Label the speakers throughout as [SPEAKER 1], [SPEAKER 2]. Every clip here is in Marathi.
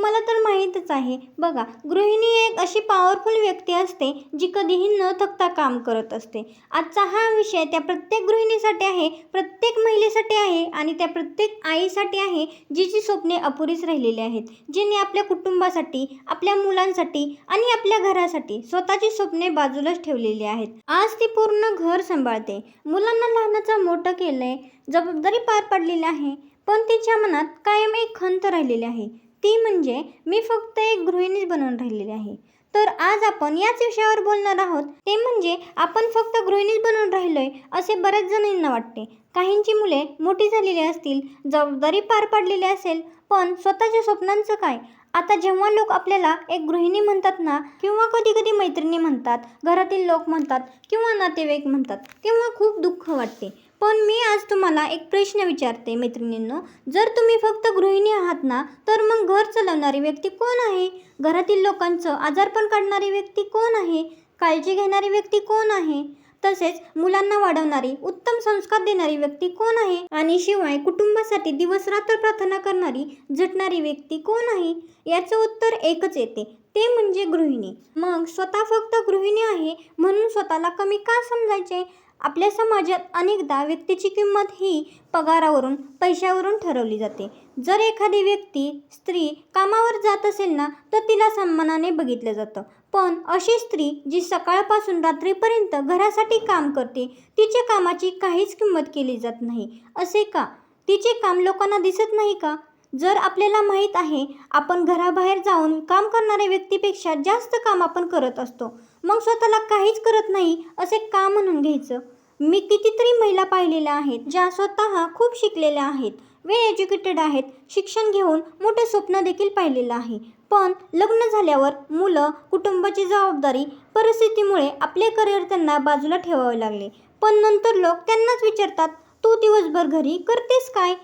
[SPEAKER 1] तुम्हाला तर माहीतच आहे बघा, गृहिणी एक अशी पॉवरफुल व्यक्ती असते जी कधीही न थकता काम करत असते. आजचा हा विषय त्या प्रत्येक गृहिणीसाठी आहे, प्रत्येक महिलेसाठी आहे आणि त्या प्रत्येक आईसाठी आहे जिची स्वप्ने अपुरीच राहिलेली आहेत, जिने आपल्या कुटुंबासाठी, आपल्या मुलांसाठी आणि आपल्या घरासाठी स्वतःची स्वप्ने बाजूलाच ठेवलेली आहेत. आज ती पूर्ण घर सांभाळते, मुलांना लहानाचं मोठं केलंय, जबाबदारी पार पाडलेली आहे, पण तिच्या मनात कायम एक खंत राहिलेली आहे, ती म्हणजे मी फक्त एक गृहिणीच बनून राहिलेली आहे. तर आज आपण याच विषयावर बोलणार आहोत, ते म्हणजे आपण फक्त गृहिणीच बनून राहिलोय असे बऱ्याच जणांना वाटते. काहींची मुले मोठी झालेली असतील, जबाबदारी पार पाडलेली असेल, पण स्वतःच्या स्वप्नांचं काय? आता जेव्हा लोक आपल्याला एक गृहिणी म्हणतात ना, किंवा कधी कधी मैत्रिणी म्हणतात, घरातील लोक म्हणतात किंवा नातेवाईक म्हणतात, तेव्हा खूप दुःख वाटते. पण मी आज तुम्हाला एक प्रश्न विचारते मैत्रिणींनो, जर तुम्ही फक्त गृहिणी आहात ना, तर मग घर चालवणारी व्यक्ती कोण आहे? घरातील लोकांचं आजारपण काढणारी व्यक्ती कोण आहे? काळजी घेणारी व्यक्ती कोण आहे? तसेच मुलांना वाढवणारी, उत्तम संस्कार देणारी व्यक्ती कोण आहे? आणि शिवाय कुटुंबासाठी दिवसरात्र प्रार्थना करणारी, झटणारी व्यक्ती कोण आहे? याचं उत्तर एकच येते, ते म्हणजे गृहिणी. मग स्वतः फक्त गृहिणी आहे म्हणून स्वतःला कमी का समजायचे? आपल्या समाजात अनेकदा व्यक्तीची किंमत ही पगारावरून, पैशावरून ठरवली जाते. जर एखादी व्यक्ती, स्त्री कामावर जात असेल ना, तर तिला सन्मानाने बघितलं जातं. पण अशी स्त्री जी सकाळपासून रात्रीपर्यंत घरासाठी काम करते, तिच्या कामाची काहीच किंमत केली जात नाही. असे का? तिचे काम लोकांना दिसत नाही का? जर आपल्याला माहीत आहे आपण घराबाहेर जाऊन काम करणाऱ्या व्यक्तीपेक्षा जास्त काम आपण करत असतो, मग स्वतःला काहीच करत नाही असे का म्हणून घ्यायचं? मी कितीतरी महिला पाहिलेल्या आहेत ज्या स्वतः खूप शिकलेल्या आहेत, वेल एज्युकेटेड आहेत, शिक्षण घेऊन मोठे स्वप्न देखील पाहिलेलं आहे, पण लग्न झाल्यावर मुलं, कुटुंबाची जबाबदारी, परिस्थितीमुळे आपले करिअर त्यांना बाजूला ठेवावे लागले. पण नंतर लोक त्यांनाच विचारतात, तू दिवसभर घरी करतेस काय?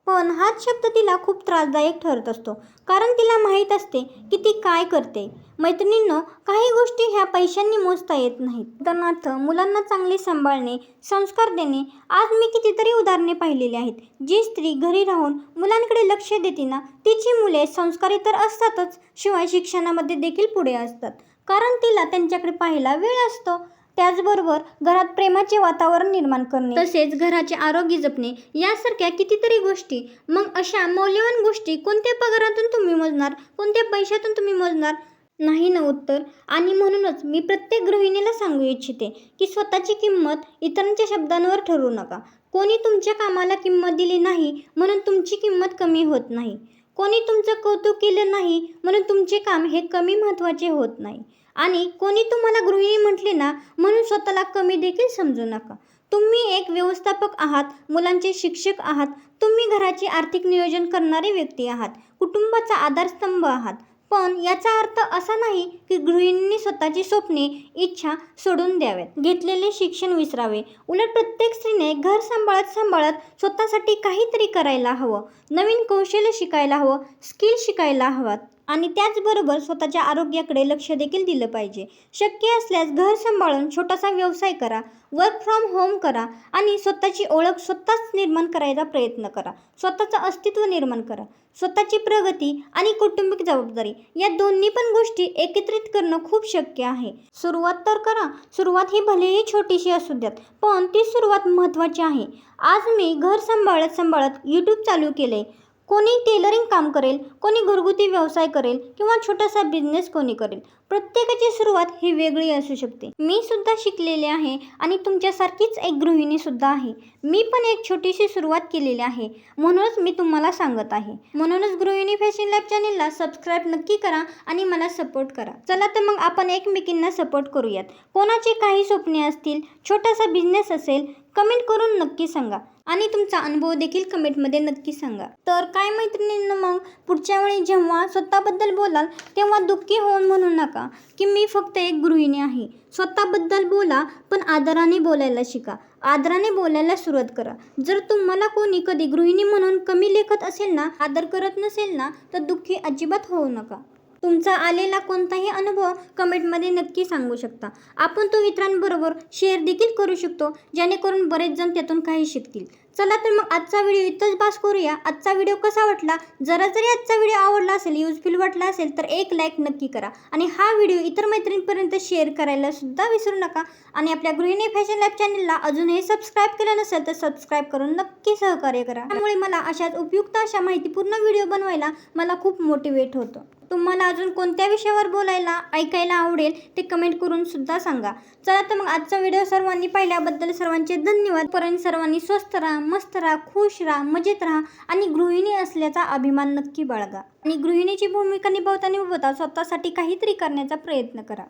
[SPEAKER 1] पण हाच शब्द तिला खूप त्रासदायक ठरत असतो, कारण तिला माहीत असते की ती काय करते. मैत्रिणींनो, काही गोष्टी ह्या पैशांनी मोजता येत नाहीत. उदाहरणार्थ मुलांना चांगले सांभाळणे, संस्कार देणे. आज मी कितीतरी उदाहरणे पाहिलेली आहेत. जी स्त्री घरी राहून मुलांकडे लक्ष देते ना, तिची मुले संस्कारी तर असतातच, शिवाय शिक्षणामध्ये देखील पुढे असतात, कारण तिला त्यांच्याकडे पाहायला वेळ असतो. त्याचबरोबर घरात प्रेमाचे वातावरण निर्माण करणे, तसेच घराचे आरोग्य जपणे यासारख्या कितीतरी गोष्टी. मग अशा मौल्यवान गोष्टी कोणत्या पगारातून तुम्ही मोजणार? कोणत्या पैशातून तुम्ही मोजणार? नाही ना उत्तर. आणि म्हणूनच मी प्रत्येक गृहिणीला सांगू इच्छिते की स्वतःची किंमत इतरांच्या शब्दांवर ठरवू नका. कोणी तुमच्या कामाला किंमत दिली नाही म्हणून तुमची किंमत कमी होत नाही. कोणी तुमचं कौतुक केलं नाही म्हणून तुमचे काम हे कमी महत्त्वाचे होत नाही. आणि कोणी तुम्हाला गृहिणी म्हटले ना म्हणून स्वतःला कमी देखील समजू नका. तुम्ही एक व्यवस्थापक आहात, मुलांचे शिक्षक आहात, तुम्ही घराचे आर्थिक नियोजन करणारे व्यक्ती आहात, कुटुंबाचा आधारस्तंभ आहात. पण याचा अर्थ असा नाही की गृहिणींनी स्वतःची स्वप्ने, इच्छा सोडून द्याव्यात, घेतलेले शिक्षण विसरावे. उलट प्रत्येक स्त्रीने घर सांभाळत स्वतःसाठी काहीतरी करायला हवं, नवीन कौशल्य शिकायला हवं, स्किल शिकायला हवात. आणि त्याचबरोबर स्वतःच्या आरोग्याकडे लक्ष देखील दिलं पाहिजे. शक्य असल्यास घर सांभाळून छोटासा व्यवसाय करा, वर्क फ्रॉम होम करा आणि स्वतःची ओळख स्वतःच निर्माण करायचा प्रयत्न करा. स्वतःचं अस्तित्व निर्माण करा. स्वतःची प्रगती आणि कौटुंबिक जबाबदारी या दोन्ही पण गोष्टी एकत्रित करणं खूप शक्य आहे. सुरुवात तर करा. सुरुवात ही भलेही छोटीशी असू द्यात, पण ती सुरुवात महत्त्वाची आहे. आज मी घर सांभाळत यूट्यूब चालू केले. कोणी टेलरिंग काम करेल, कोणी घरगुती व्यवसाय करेल किंवा छोटासा बिझनेस कोणी करेल. प्रत्येकाची सुरुवात ही वेगळी असू शकते. मी सुद्धा शिकलेले आहे आणि तुमच्यासारखीच एक गृहिणी सुद्धा आहे. मी पण एक छोटीशी सुरुवात केलेली आहे, म्हणूनच मी तुम्हाला सांगत आहे. म्हणूनच गृहिणी फॅशन लॅब चॅनेलला सबस्क्राईब नक्की करा आणि मला सपोर्ट करा. चला तर मग आपण एकमेकींना सपोर्ट करूयात. कोणाचे काही स्वप्ने असतील, छोटासा बिझनेस असेल, कमेंट करून नक्की सांगा आणि तुमचा अनुभव देखील कमेंटमध्ये नक्की सांगा. तर काय मैत्रिणींनो, मग पुढच्या वेळी जेव्हा स्वतःबद्दल बोलाल तेव्हा दुःखी होऊन म्हणू नका की मी फक्त एक गृहिणी आहे. स्वतःबद्दल बोला, पण आदराने बोलायला शिका, आदराने बोलायला सुरुवात करा. जर तुम्हाला कोणी कधी गृहिणी म्हणून कमी लेखत असेल ना, आदर करत नसेल ना, तर दुःखी अजिबात होऊ नका. तुमचा आलेला कोणताही अनुभव कमेंटमध्ये नक्की सांगू शकता. आपण तो इतरांबरोबर शेअर देखील करू शकतो, जेणेकरून बरेच जण त्यातून काही शिकतील. चला तर मग आजचा व्हिडिओ इथंच बास करूया. आजचा व्हिडिओ कसा वाटला? जरा जरी आजचा व्हिडिओ आवडला असेल, युजफुल वाटला असेल तर एक लाईक नक्की करा आणि हा व्हिडिओ इतर मैत्रिणींपर्यंत शेअर करायला सुद्धा विसरू नका. आणि आपल्या गृहिणी फॅशन लॅब चॅनलला अजूनही सबस्क्राईब केलं नसेल तर सबस्क्राईब करून नक्की सहकार्य करा. त्यामुळे मला अशाच उपयुक्त अशा माहितीपूर्ण व्हिडिओ बनवायला मला खूप मोटिवेट होतं. तुम्हाला अजून कोणत्या विषयावर बोलायला ऐकायला आवडेल ते कमेंट करून सुद्धा सांगा. चला तर मग आजचा व्हिडिओ सर्वांनी पाहिल्याबद्दल सर्वांचे धन्यवाद. पर्यंत सर्वांनी स्वस्त राहा, मस्त राहा, खुश राहा, मजेत राहा आणि गृहिणी असल्याचा अभिमान नक्की बाळगा. आणि गृहिणीची भूमिका निभावता स्वतःसाठी काहीतरी करण्याचा प्रयत्न करा.